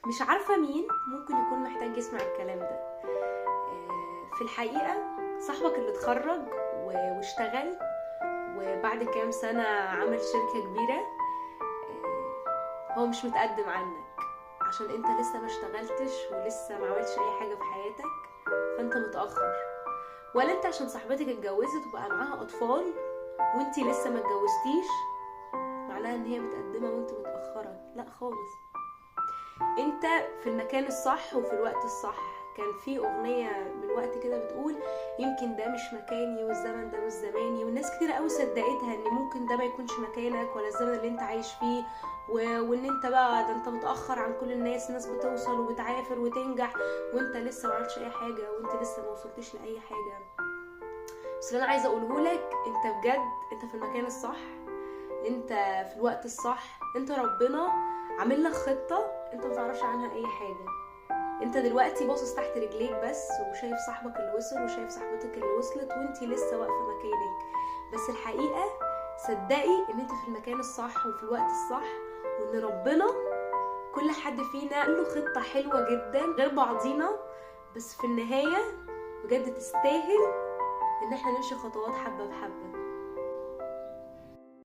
مش عارفة مين ممكن يكون محتاج يسمع الكلام ده. في الحقيقة صاحبك اللي اتخرج واشتغل وبعد كام سنة عمل شركة كبيرة، هو مش متقدم عنك عشان انت لسه ما اشتغلتش ولسه ما عملتش اي حاجة في حياتك فانت متأخر، ولا انت عشان صاحبتك اتجوزت وبقى معاها اطفال وانتي لسه ما اتجوزتيش معناها ان هي متقدمة وانت متأخرة. لا خالص، انت في المكان الصح وفي الوقت الصح. كان في اغنية من وقت كده بتقول يمكن ده مش مكاني والزمن ده مش زماني، والناس كتير قوي صدقتها ان ممكن ده ما يكونش مكانك ولا الزمن اللي انت عايش فيه، وان انت بقى ده انت متأخر عن كل الناس بتوصل وبتعافر وتنجح وانت لسه ما عملتش اي حاجة وانت لسه ما وصلتش لاي حاجة. بس اللي انا عايزة اقوله لك، انت بجد انت في المكان الصح، انت في الوقت الصح، انت ربنا عامل لك خطة انت ما تعرفش عنها اي حاجة. انت دلوقتي باصص تحت رجليك بس وشايف صاحبك اللي وصل وشايف صاحبتك اللي وصلت وانتي لسه واقفة مكانك، بس الحقيقة صدقي ان انت في المكان الصح وفي الوقت الصح، وان ربنا كل حد فينا له خطة حلوة جدا غير بعضينا، بس في النهاية بجد تستاهل ان احنا نمشي خطوات حبة بحبة.